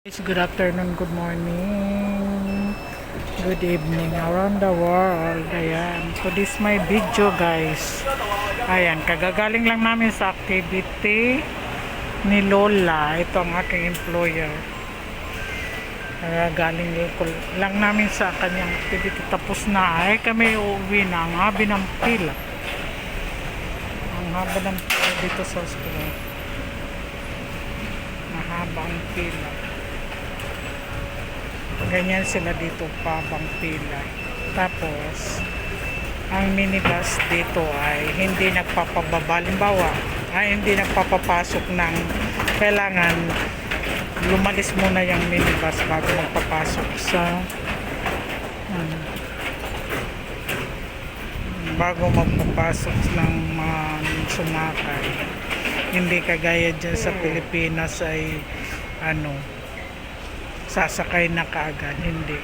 Guys, good afternoon, good morning, good evening around the world. Ayan, so this my video guys. Ayan, kagagaling lang namin sa activity ni Lola. Ito ang aking employer. Kagagaling lang namin sa kanyang activity. Tapos na ay kami uuwi na. Ang haba ng pila. Ang haba ng pila dito sa hospital. Mahaba ang pila. Ganyan sila dito pabang pila. Tapos ang minibus dito ay hindi nagpapababa. Halimbawa ay hindi nagpapapasok ng kailangan lumalis muna yung minibus bago magpapasok sa bago magpapasok ng mga sumakay. Hindi kagaya dyan sa Pilipinas ay sasakay na kaagad. Hindi.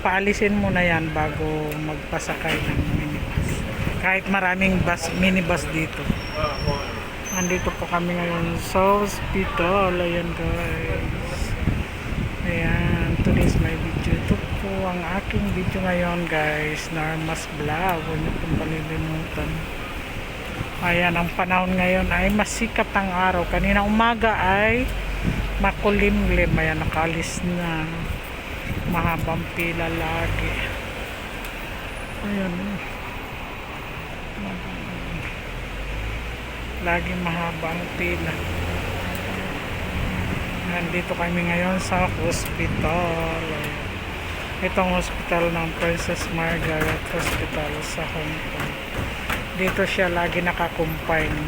Paalisin mo na yan bago magpasakay ng minibus. Kahit maraming minibus dito. Andito po kami ngayon sa hospital. Ayan guys. Ayan. Today's my video. Ito po ang aking video ngayon guys. Normas Vlog. Huwag niyo pong palilimutan. Ayan. Ang panahon ngayon ay masikat ang araw. Kanina umaga ay makulimlim. Ayan, nakalis na. Mahabang pila lagi. Ayan. Lagi mahabang pila. Nandito kami ngayon sa hospital. Ayan. Itong hospital ng Princess Margaret Hospital sa Hong Kong. Dito siya lagi nakakumpine.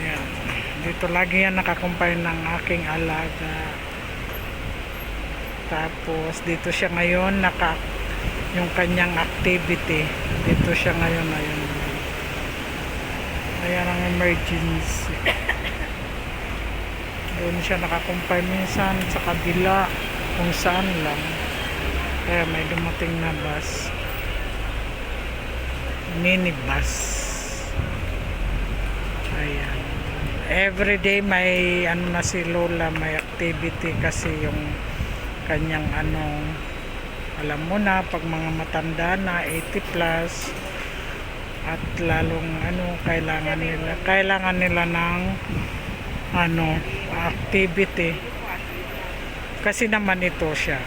Ayan. Dito lagi yan nakakumpay ng aking alaga. Tapos dito siya ngayon yung kanyang activity. Dito siya ngayon. Ayan ang emergency. Doon siya nakakumpay minsan sa kabila kung saan lang. Kaya may dumating na bus. Minibus. Ayan. Everyday may na si Lola, may activity kasi yung kanyang alam mo na pag mga matanda na 80 plus at lalong kailangan nila ng activity kasi naman ito siya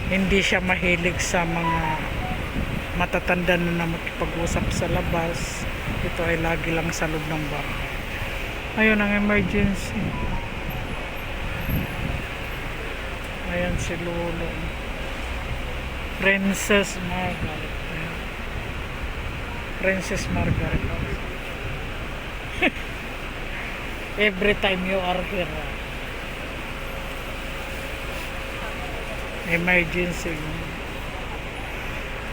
hindi siya mahilig sa mga matatanda na makipag-usap sa labas. Ito ay lagi lang sa loob ng bahay. Ayun ang emergency. Ayan si Lolo. Princess Margaret. Princess Margaret. Every time you are here. Emergency.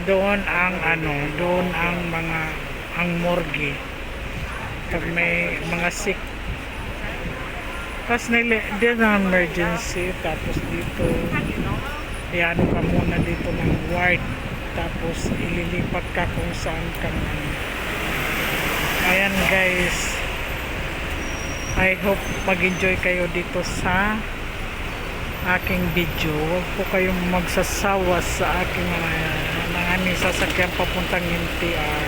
Doon ang ang morgue pag may mga sick tapos din ang emergency tapos dito yan ka muna dito ng ward tapos ililipat ka kung saan kang ayan guys, I hope mag-enjoy kayo dito sa aking video. Huwag po kayong magsasawa sa aking aming sasakyan papuntang NTR.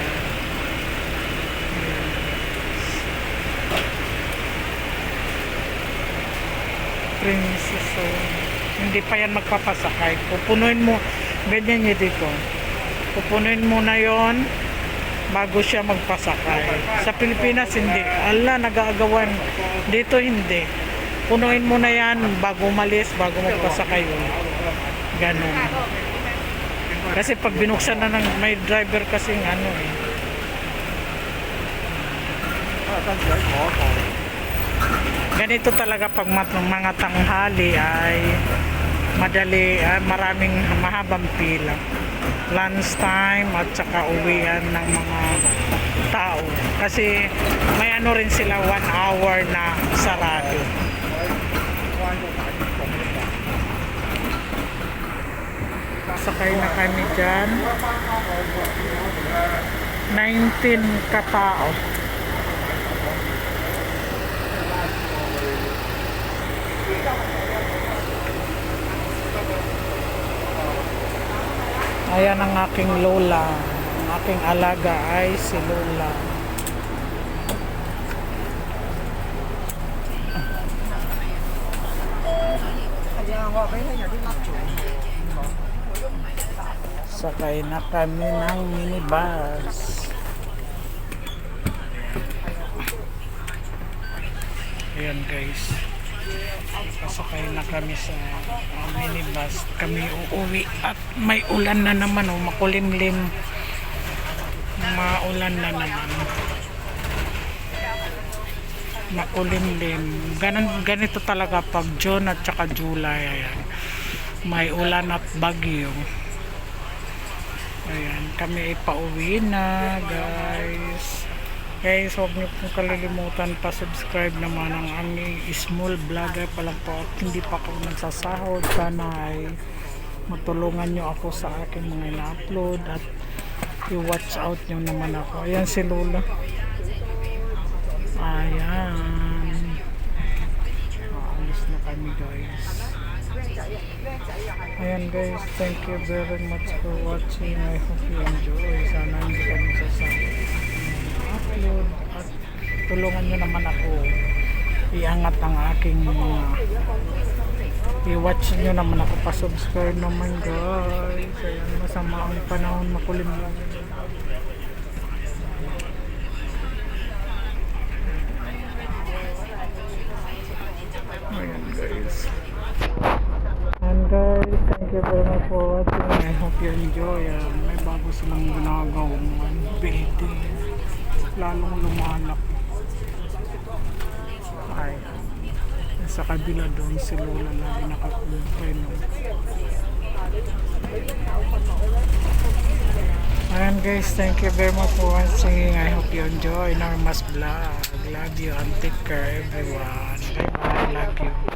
Princess, so, hindi pa yan magpapasakay. Pupunuin mo, ganyan niya dito. Pupunuin mo na yon bago siya magpasakay. Sa Pilipinas hindi. Ala, nag-aagawan. Dito hindi. Punuin mo na yan bago umalis, bago magpasakay yun. Ganon. Kasi pag binuksan na ng may driver kasing ganito talaga pag mga tanghali ay maraming mahabang pila. Lunch time at saka uwian ng mga tao. Kasi may rin sila 1 hour na sarado. Sakay na kami dyan. 19 katao. Ayan ang aking lola. Ang aking alaga ay si Lola. Sakay na kami ng minibus. Ayan guys. Pasakay na kami sa minibus. Kami uuwi at may ulan na naman, oh, makulimlim. Maulan na naman. Makulimlim. Ganito talaga pag June at saka July. Ayan. May ulan at bagyo. Ayan, kami ipauwi na guys. Guys, huwag niyo pong kalilimutan pa subscribe naman ang aming small vlogger pa lang po at hindi pa ako nagsasahod. Sana ay matulungan niyo ako sa aking mga ina-upload at i-watch out niyo naman ako. Ayan si Lola. Ayan. Aalis na kami guys. Ayan guys, thank you very much for watching. I hope you enjoy. Sana hindi ka nagsasahod upload at tulungan nyo naman ako iangat ang aking mga i-watch nyo naman ako, pa-subscribe naman guys. Ayan, masama ang panahon, makulim lang. Ayan guys. And guys, thank you very much for watching. I hope you enjoy. May bago silang ginagawang building, lalong lumalaki. Ay, sa kabila doon si Lola lagi nakakumpay, no? Ayan guys, thank you very much for watching. I hope you enjoy Norma's vlog. Love you and take care everyone. Bye bye, love you.